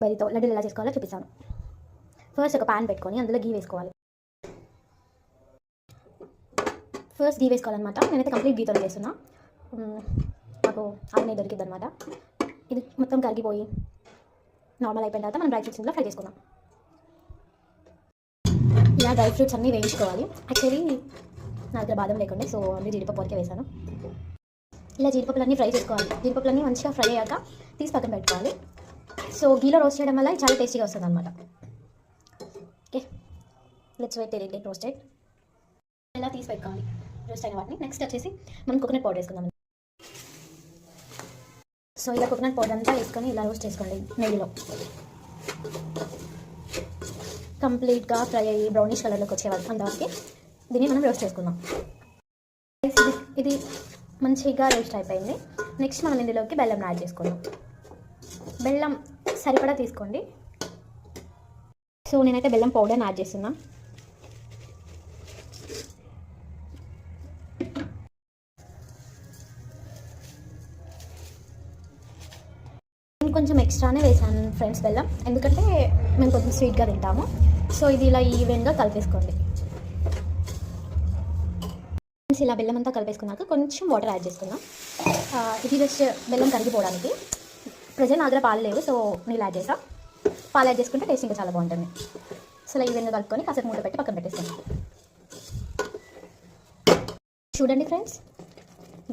కొబ్బరితో లడ్డూలు ఎలా చేసుకోవాలో చూపిస్తాను. ఫస్ట్ ఒక పాన్ పెట్టుకొని అందులో గీ వేసుకోవాలి. ఫస్ట్ గీ వేసుకోవాలన్నమాట. నేనైతే కంప్లీట్ గీతో చేస్తున్నా. నాకు ఆయిల్ దొరికింది అనమాట. ఇది మొత్తం కరిగిపోయి నార్మల్ అయిపోయిన తర్వాత మనం డ్రై ఫ్రూట్స్ ఇందులో ఫ్రై చేసుకుందాం. ఇలా డ్రై ఫ్రూట్స్ అన్నీ వేయించుకోవాలి. యాక్చువల్లీ నా దగ్గర బాదం లేకుండే, సో అన్నీ జీడిపప్పు వరకే వేసాను. ఇలా జీడిపప్పులన్నీ ఫ్రై చేసుకోవాలి. జీడిపప్పులన్నీ మంచిగా ఫ్రై అయ్యాక తీసి పక్కన పెట్టుకోవాలి. సో గీలో రోస్ట్ చేయడం వల్ల చాలా టేస్టీగా వస్తుంది అనమాట. Okay, let's wait till it get roasted. ఇలా తీసి పెట్టుకోవాలి రోస్ట్ అయిన వాటిని. నెక్స్ట్ వచ్చేసి మనం కోకోనట్ పౌడర్ వేసుకుందాం. సో ఇలా కోకోనట్ పౌడర్ అంతా వేసుకొని ఇలా రోస్ట్ చేసుకోండి నెయ్యిలో. కంప్లీట్గా ఫ్రై అయ్యి బ్రౌనిష్ కలర్లోకి వచ్చేవాళ్ళు అంతవరకు దీన్ని మనం రోస్ట్ చేసుకుందాం. ఇది మంచిగా రోస్ట్ అయిపోయింది. నెక్స్ట్ మనం ఇందులోకి బెల్లం యాడ్ చేసుకుందాం. బెల్లం సరిపడా తీసుకోండి. సో నేనైతే బెల్లం పౌడర్ని యాడ్ చేస్తున్నా. కొంచెం ఎక్స్ట్రానే వేసాను ఫ్రెండ్స్ బెల్లం, ఎందుకంటే మేము కొంచెం స్వీట్గా తింటాము. సో ఇది ఇలా ఈవెన్గా కలిపేసుకోండి. ఇలా బెల్లం అంతా కలిపేసుకున్నాక కొంచెం వాటర్ యాడ్ చేసుకుందాం. ఇది జస్ట్ బెల్లం కరిగిపోవడానికి. ప్రజెంట్ నా దగ్గర పాలు లేవు, సో నీళ్ళు యాడ్ చేసా. పాలు యాడ్ చేసుకుంటే టేస్ట్ ఇంకా చాలా బాగుంటుంది. సో ఇలా ఈవెన్గా కలుపుకొని కాసేపు మూట పెట్టి పక్కన పెట్టేస్తాను. చూడండి ఫ్రెండ్స్,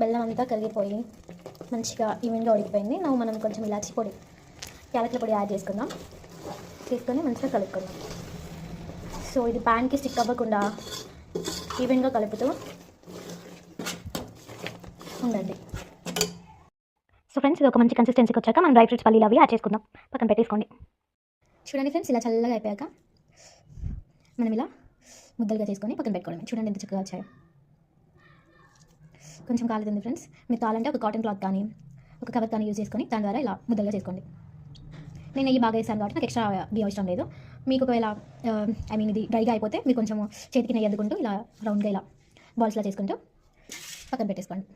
బెల్లం అంతా కరిగిపోయి మంచిగా ఈవెన్గా ఉడికిపోయింది. మనం కొంచెం ఇలాచి పొడి, యాలకుల పొడి యాడ్ చేసుకుందాం. తీసుకొని మంచిగా కలుపుకుందాం. సో ఇది ప్యాన్కి స్టిక్ అవ్వకుండా ఈవెన్గా కలుపుతూ ఉండండి. సో ఫ్రెండ్స్, ఇది ఒక మంచి కన్సిస్టెన్సీకి వచ్చాక మనం డ్రై ఫ్రూట్స్ పల్లీలు అవి యాడ్ చేసుకుందాం. పక్కన పెట్టేసుకోండి. చూడండి ఫ్రెండ్స్, ఇలా చల్లగా అయిపోయాక మనం ఇలా ముద్దలుగా చేసుకొని పక్కన పెట్టుకోవడం. చూడండి ఎంత చక్కగా వచ్చాయో. కొంచెం కాలుతుంది ఫ్రెండ్స్. మీరు కావాలంటే ఒక కాటన్ క్లాత్ కానీ ఒక కవర్ కానీ యూజ్ చేసుకొని దాని ద్వారా ఇలా ముద్దలుగా చేసుకోండి. నేను నెయ్యి బాగా వేసాను కాబట్టి నాకు ఎక్స్ట్రా గీ అవసరం లేదు. మీకు ఒకవేళ ఇది డ్రైగా అయిపోతే మీరు కొంచెం చేతికి నెయ్యి అద్దుకుంటూ ఇలా రౌండ్గా ఇలా బాల్స్లా చేసుకుంటూ పక్కన పెట్టేసుకోండి.